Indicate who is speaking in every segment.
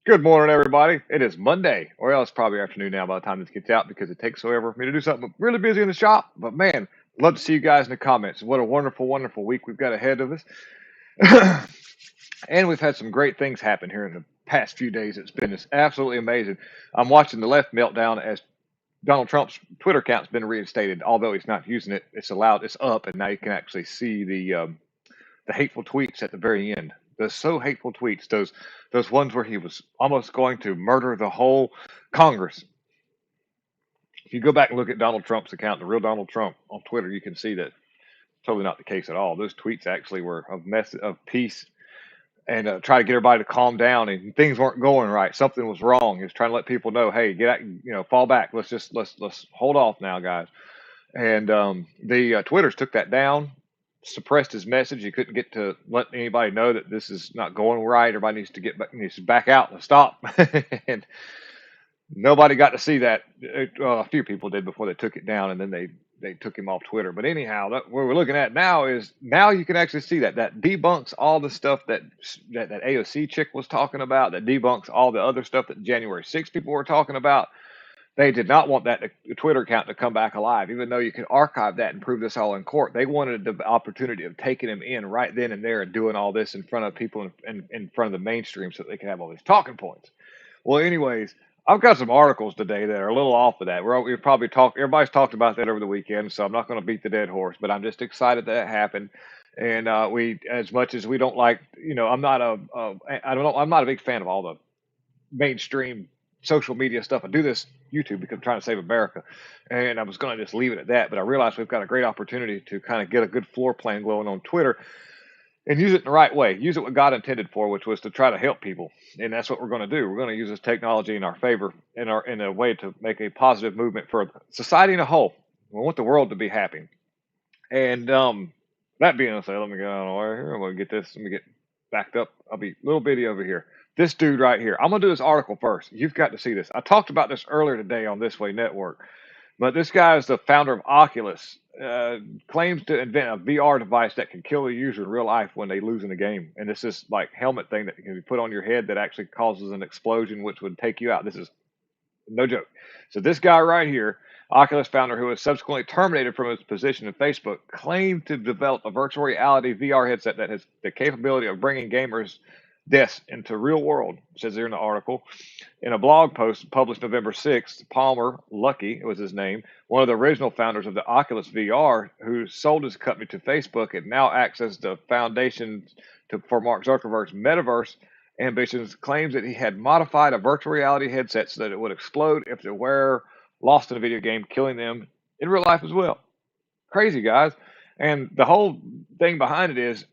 Speaker 1: Good morning, everybody. It is Monday, or else probably afternoon now by the time this gets out because it takes forever for me to do something. I'm really busy in the shop, but man, love to see you guys in the comments. What a wonderful, wonderful week we've got ahead of us. And we've had some great things happen here in the past few days. It's been just absolutely amazing. I'm watching the left meltdown as Donald Trump's Twitter account's been reinstated, although he's not using it. It's allowed, it's up, and now you can actually see the hateful tweets at the very end. The so hateful tweets, those ones where he was almost going to murder the whole Congress. If you go back and look at Donald Trump's account, the real Donald Trump on Twitter, you can see that totally not the case at all. Those tweets actually were of peace and try to get everybody to calm down. And things weren't going right. Something was wrong. He was trying to let people know, hey, get out, fall back. Let's hold off now, guys. And the Twitters took that down, suppressed his message. He couldn't get to let anybody know that this is not going right. Everybody needs to needs to back out and stop. And nobody got to see that. A few people did before they took it down, and then they took him off Twitter. But anyhow, what we're looking at now is now you can actually see that debunks all the stuff that AOC chick was talking about. That debunks all the other stuff that January 6th people were talking about. They did not want that Twitter account to come back alive, even though you could archive that and prove this all in court. They wanted the opportunity of taking him in right then and there and doing all this in front of people in front of the mainstream so that they could have all these talking points. Well, anyways, I've got some articles today that are a little off of that. We've probably talked, everybody's talked about that over the weekend, so I'm not going to beat the dead horse, but I'm just excited that it happened. And as much as we don't like, I'm not a big fan of all the mainstream social media stuff. I do this YouTube because I'm trying to save America, and I was going to just leave it at that. But I realized we've got a great opportunity to kind of get a good floor plan going on Twitter and use it in the right way. Use it what God intended for, which was to try to help people, and that's what we're going to do. We're going to use this technology in our favor, in a way to make a positive movement for society in a whole. We want the world to be happy. And that being said, let me get out of the way here. I'm going to get this. Let me get backed up. I'll be a little bitty over here. This dude right here. I'm going to do this article first. You've got to see this. I talked about this earlier today on This Way Network. But this guy is the founder of Oculus, claims to invent a VR device that can kill a user in real life when they lose in a game. And it's this like helmet thing that can be put on your head that actually causes an explosion, which would take you out. This is no joke. So this guy right here, Oculus founder, who was subsequently terminated from his position in Facebook, claimed to develop a virtual reality VR headset that has the capability of bringing gamers' deaths into real world. It says here in the article. In a blog post published November 6th, Palmer Luckey was his name, one of the original founders of the Oculus VR, who sold his company to Facebook and now acts as the foundation for Mark Zuckerberg's metaverse ambitions, claims that he had modified a virtual reality headset so that it would explode if the wearer lost in a video game, killing them in real life as well. Crazy, guys. And the whole thing behind it is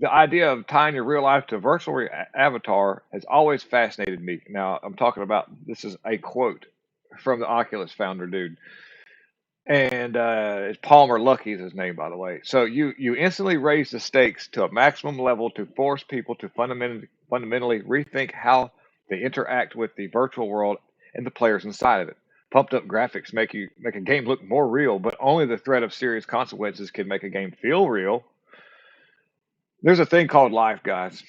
Speaker 1: the idea of tying your real life to a virtual avatar has always fascinated me. Now, I'm talking about this is a quote from the Oculus founder, dude. And it's Palmer Luckey is his name, by the way. So you instantly raise the stakes to a maximum level to force people to fundamentally rethink how they interact with the virtual world and the players inside of it. Pumped up graphics make a game look more real, but only the threat of serious consequences can make a game feel real. There's a thing called life, guys.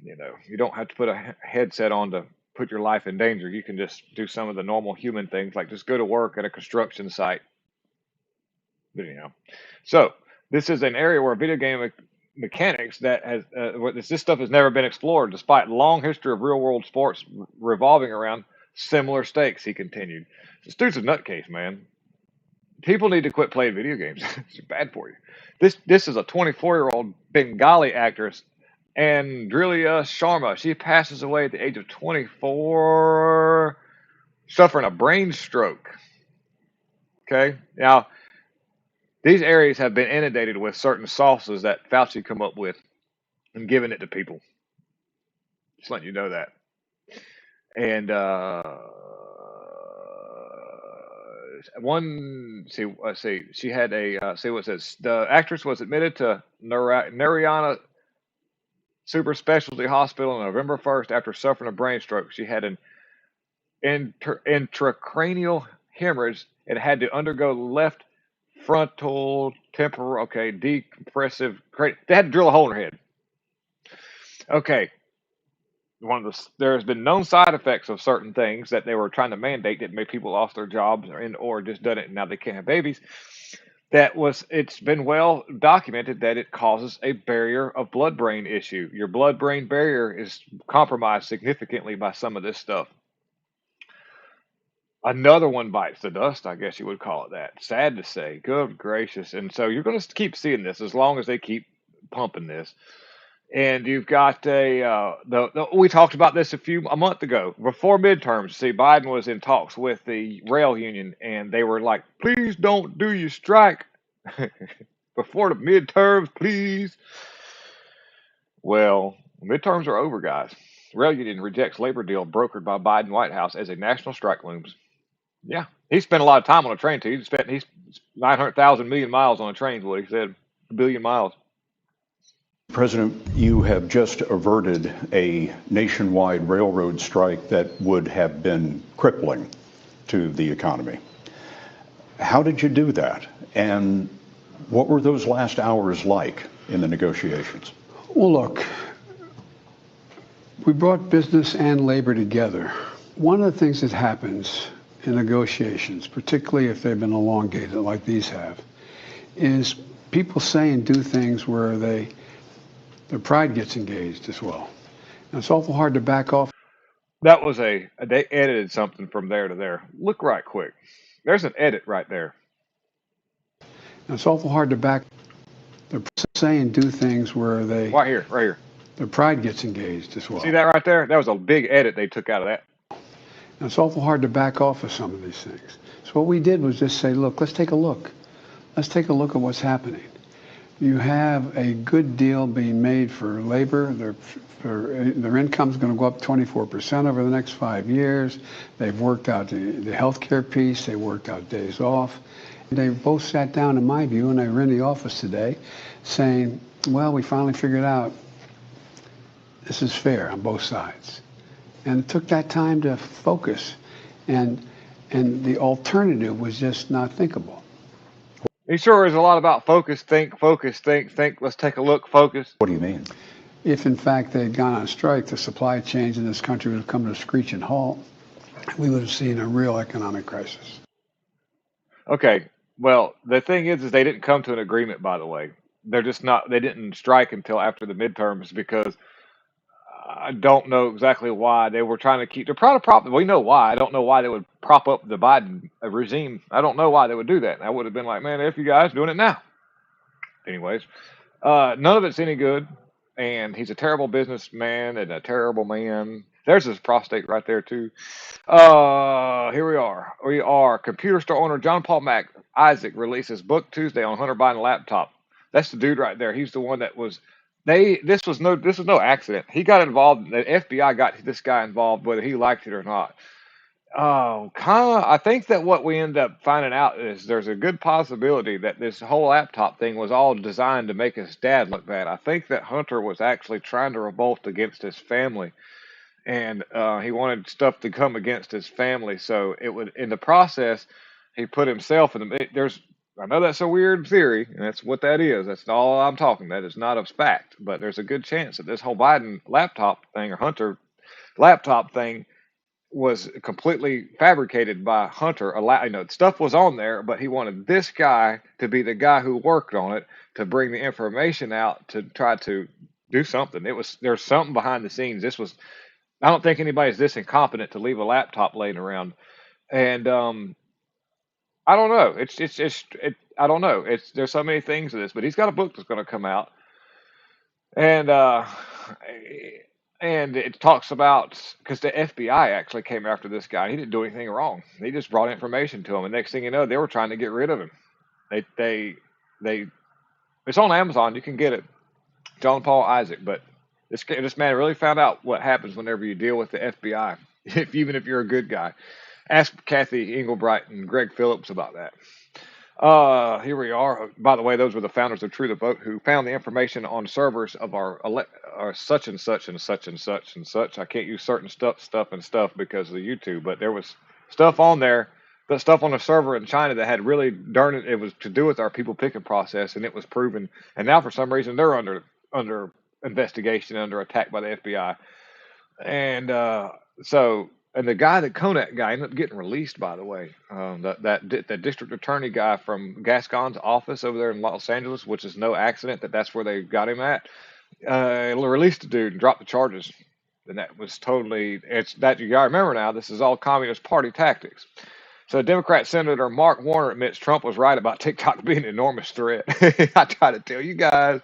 Speaker 1: You don't have to put a headset on to put your life in danger. You can just do some of the normal human things, like just go to work at a construction site. But anyhow, so this is an area where video game mechanics that has this stuff has never been explored, despite a long history of real world sports revolving around similar stakes. He continued, "This dude's a nutcase, man. People need to quit playing video games. It's bad for you." This is a 24-year-old Bengali actress, Andrilia Sharma. She passes away at the age of 24, suffering a brain stroke. Okay, now these areas have been inundated with certain sauces that Fauci come up with and giving it to people. Just letting you know that. And let's see, she had see what it says. The actress was admitted to Narayana Super Specialty Hospital on November 1st after suffering a brain stroke. She had an intracranial hemorrhage and had to undergo left frontal temporal, decompressive. They had to drill a hole in her head. Okay. there has been known side effects of certain things that they were trying to mandate that made people lost their jobs or just done it and now they can't have babies. It's been well documented that it causes a barrier of blood brain issue. Your blood brain barrier is compromised significantly by some of this stuff. Another one bites the dust, I guess you would call it that. Sad to say. Good gracious. And so you're going to keep seeing this as long as they keep pumping this. And you've got we talked about this a month ago before midterms. See, Biden was in talks with the rail union, and they were like, "Please don't do your strike before the midterms, please." Well, midterms are over, guys. Rail union rejects labor deal brokered by Biden White House as a national strike looms. Yeah, he spent a lot of time on a train too. He's 900,000 million miles on a train. Is what he said, a billion miles.
Speaker 2: President, you have just averted a nationwide railroad strike that would have been crippling to the economy. How did you do that? And what were those last hours like in the negotiations?
Speaker 3: Well, look, we brought business and labor together. One of the things that happens in negotiations, particularly if they've been elongated like these have, is people say and do things where their pride gets engaged as well. And it's awful hard to back off.
Speaker 1: That was they edited something from there to there. Look right quick. There's an edit right there.
Speaker 3: And it's awful hard to back. They're saying and do things where
Speaker 1: right here.
Speaker 3: Their pride gets engaged as well.
Speaker 1: See that right there? That was a big edit they took out of that.
Speaker 3: And it's awful hard to back off of some of these things. So what we did was just say, look, let's take a look. Let's take a look at what's happening. You have a good deal being made for labor. Their income's going to go up 24% over the next 5 years. They've worked out the health care piece. They worked out days off. They both sat down, in my view, and they were in the office today saying, well, we finally figured out this is fair on both sides. And it took that time to focus. And the alternative was just not thinkable.
Speaker 1: He sure is a lot about focus, think, let's take a look, focus.
Speaker 2: What do you mean?
Speaker 3: If, in fact, they had gone on strike, the supply chains in this country would have come to a screeching halt. We would have seen a real economic crisis.
Speaker 1: Okay, well, the thing is they didn't come to an agreement, by the way. They didn't strike until after the midterms because I don't know exactly why they were trying to keep. They're trying to prop. We know why. I don't know why they would prop up the Biden regime. I don't know why they would do that. I would have been like, man, if you guys doing it now. Anyways, none of it's any good, and he's a terrible businessman and a terrible man. There's his prostate right there too. Here we are. We are computer store owner John Paul Isaac releases book Tuesday on Hunter Biden laptop. That's the dude right there. He's the one that was. This was no accident. He got involved. The FBI got this guy involved, whether he liked it or not. I think that what we end up finding out is there's a good possibility that this whole laptop thing was all designed to make his dad look bad. I think that Hunter was actually trying to revolt against his family, and he wanted stuff to come against his family. So it would, in the process, he put himself in the. I know that's a weird theory, and that's what that is. That's all I'm talking. That is not a fact, but there's a good chance that this whole Biden laptop thing or Hunter laptop thing was completely fabricated by Hunter. Stuff was on there, but he wanted this guy to be the guy who worked on it to bring the information out to try to do something. There's something behind the scenes. I don't think anybody's this incompetent to leave a laptop laying around, and I don't know. I don't know. There's so many things to this, but he's got a book that's going to come out, and it talks about because the FBI actually came after this guy. He didn't do anything wrong. They just brought information to him, and next thing you know, they were trying to get rid of him. It's on Amazon. You can get it, John Paul Isaac. But this man really found out what happens whenever you deal with the FBI, even if you're a good guy. Ask Kathy Engelbright and Greg Phillips about that. Here we are. By the way, those were the founders of True the Vote who found the information on servers of our such and such and such and such and such. I can't use certain stuff because of the YouTube, but there was stuff on there, the stuff on a server in China that had really it was to do with our people picking process, and it was proven. And now for some reason they're under investigation, under attack by the FBI. And and the guy, the Konak guy, ended up getting released, by the way. That district attorney guy from Gascon's office over there in Los Angeles, which is no accident that that's where they got him at. Released the dude and dropped the charges. And that was totally, it's that you gotta remember now, this is all Communist Party tactics. So Democrat Senator Mark Warner admits Trump was right about TikTok being an enormous threat. I try to tell you guys.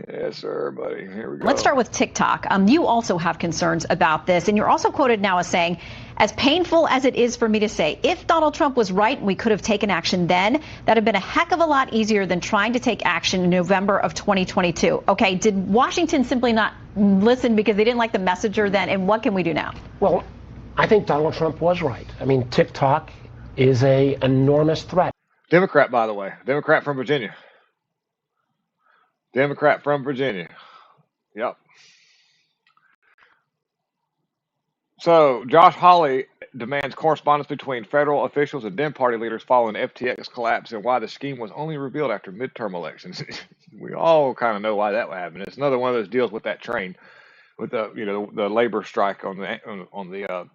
Speaker 1: Yes, sir, buddy. Here we go.
Speaker 4: Let's start with TikTok. You also have concerns about this, and you're also quoted now as saying, as painful as it is for me to say, if Donald Trump was right and we could have taken action then, that'd have been a heck of a lot easier than trying to take action in November of 2022. Okay, did Washington simply not listen because they didn't like the messenger then, and what can we do now?
Speaker 5: Well, I think Donald Trump was right. I mean, TikTok is an enormous threat.
Speaker 1: Democrat, by the way. Democrat from Virginia. Democrat from Virginia. Yep. So Josh Hawley demands correspondence between federal officials and Dem Party leaders following FTX collapse and why the scheme was only revealed after midterm elections. We all kind of know why that would happen. It's another one of those deals with that train, with the labor strike on the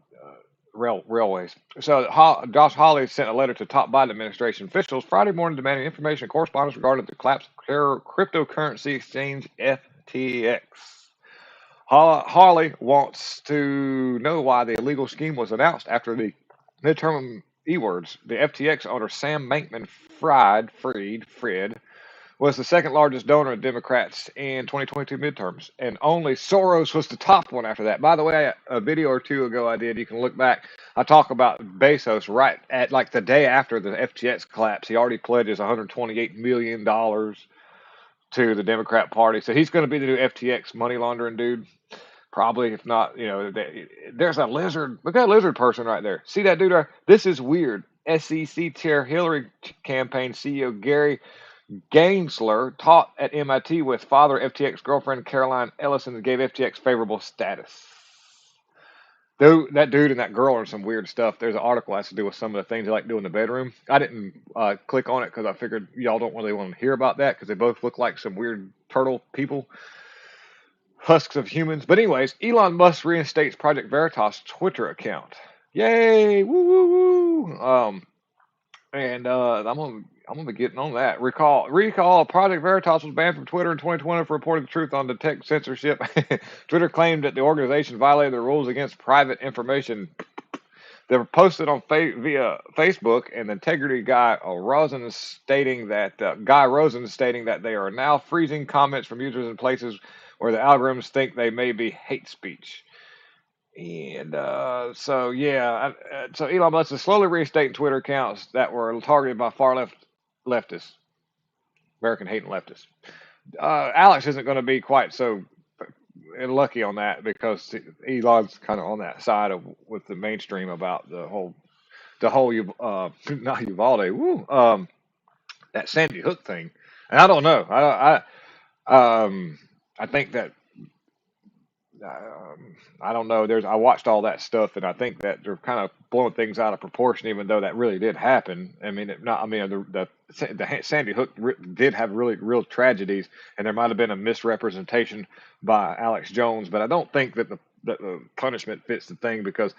Speaker 1: railways. So Josh Hawley sent a letter to top Biden administration officials Friday morning demanding information and correspondence regarding the collapse of cryptocurrency exchange FTX. Hawley wants to know why the illegal scheme was announced after the midterm E-words. The FTX owner Sam Bankman-Fried was the second largest donor of Democrats in 2022 midterms, and only Soros was the top one after that. By the way, a video or two ago I did, you can look back, I talk about Bezos right at like the day after the FTX collapse. He already pledges $128 million to the Democrat Party. So he's going to be the new FTX money laundering dude. Probably, if not, there's a lizard. Look at that lizard person right there. See that dude? This is weird. SEC Chair Hillary campaign CEO Gary Gensler taught at MIT with father FTX girlfriend Caroline Ellison and gave FTX favorable status. Dude, that dude and that girl are some weird stuff. There's an article that has to do with some of the things they like to do in the bedroom. I didn't click on it because I figured y'all don't really want to hear about that because they both look like some weird turtle people. Husks of humans. But anyways, Elon Musk reinstates Project Veritas Twitter account. Yay! Woo woo woo! And I'm gonna be getting on that. Recall Project Veritas was banned from Twitter in 2020 for reporting the truth on the tech censorship. Twitter claimed that the organization violated the rules against private information. They were posted on via Facebook, and the integrity guy Rosen is stating that they are now freezing comments from users in places where the algorithms think they may be hate speech. And so Elon Musk is slowly reinstating Twitter accounts that were targeted by far leftists, American hating leftists. Alex isn't going to be quite so lucky on that because Elon's kind of on that side with the mainstream about the whole not Uvalde, that Sandy Hook thing. And I don't know. I think that. I don't know. I watched all that stuff, and I think that they're kind of blowing things out of proportion, even though that really did happen. I mean, the Sandy Hook did have really real tragedies, and there might have been a misrepresentation by Alex Jones, but I don't think that the punishment fits the thing because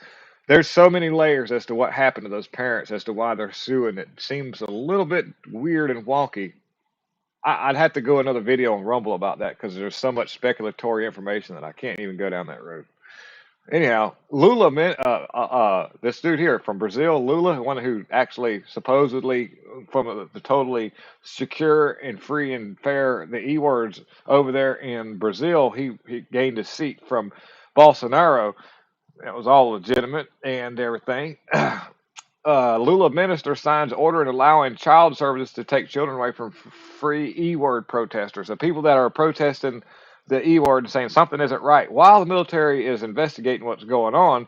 Speaker 1: there's so many layers as to what happened to those parents as to why they're suing. It seems a little bit weird and wonky. I'd have to go another video on Rumble about that because there's so much speculatory information that I can't even go down that road. Anyhow, Lula, this dude here from Brazil, Lula, one who actually supposedly from the totally secure and free and fair, the E-words over there in Brazil, he gained a seat from Bolsonaro. That was all legitimate and everything. Lula minister signs order and allowing child services to take children away from free E-word protesters. The people that are protesting the E-word and saying something isn't right, while the military is investigating what's going on,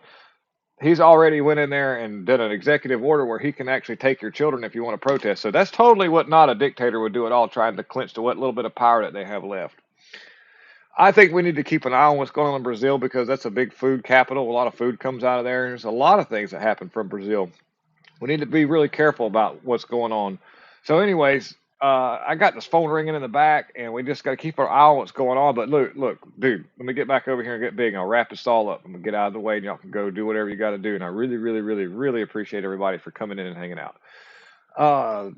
Speaker 1: he's already went in there and done an executive order where he can actually take your children if you want to protest. So that's totally what not a dictator would do at all, trying to clinch to what little bit of power that they have left. I think we need to keep an eye on what's going on in Brazil because that's a big food capital. A lot of food comes out of there. There's a lot of things that happen from Brazil. We need to be really careful about what's going on. So anyways, I got this phone ringing in the back, and we just got to keep our eye on what's going on. But look, dude, let me get back over here and get big, and I'll wrap this all up. I'm gonna get out of the way, and y'all can go do whatever you got to do. And I really, really, really, really appreciate everybody for coming in and hanging out. Uh,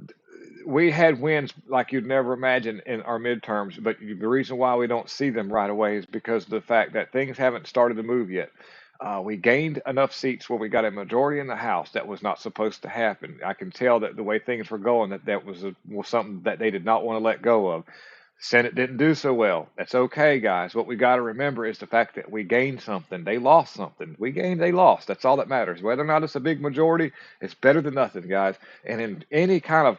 Speaker 1: we had wins like you'd never imagine in our midterms, but the reason why we don't see them right away is because of the fact that things haven't started to move yet. We gained enough seats where we got a majority in the House. That was not supposed to happen. I can tell that the way things were going, that was something that they did not want to let go of. Senate didn't do so well. That's okay, guys. What we got to remember is the fact that we gained something. They lost something. We gained, they lost. That's all that matters. Whether or not it's a big majority, it's better than nothing, guys. And in any kind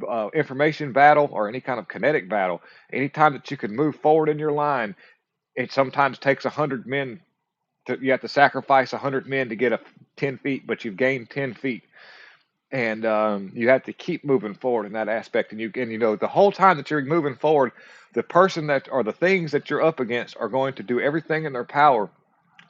Speaker 1: of information battle or any kind of kinetic battle, anytime that you can move forward in your line, it sometimes takes 100 men. You have to sacrifice 100 men to get 10 feet, but you've gained 10 feet, and you have to keep moving forward in that aspect. And you know, the whole time that you're moving forward, the person that or the things that you're up against are going to do everything in their power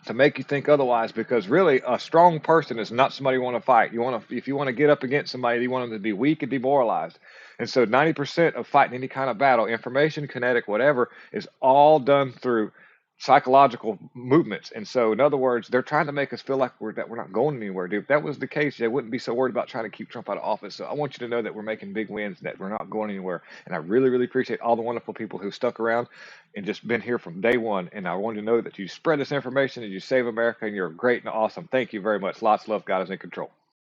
Speaker 1: to make you think otherwise. Because really, a strong person is not somebody you want to fight. If you want to get up against somebody, you want them to be weak and demoralized. And so 90% of fighting any kind of battle, information, kinetic, whatever, is all done through psychological movements. And so, in other words, they're trying to make us feel like we're not going anywhere, dude. If that was the case, they wouldn't be so worried about trying to keep Trump out of office. So I want you to know that we're making big wins, that we're not going anywhere. And I really, really appreciate all the wonderful people who stuck around and just been here from day one. And I want you to know that you spread this information and you save America, and you're great and awesome. Thank you very much. Lots of love. God is in control.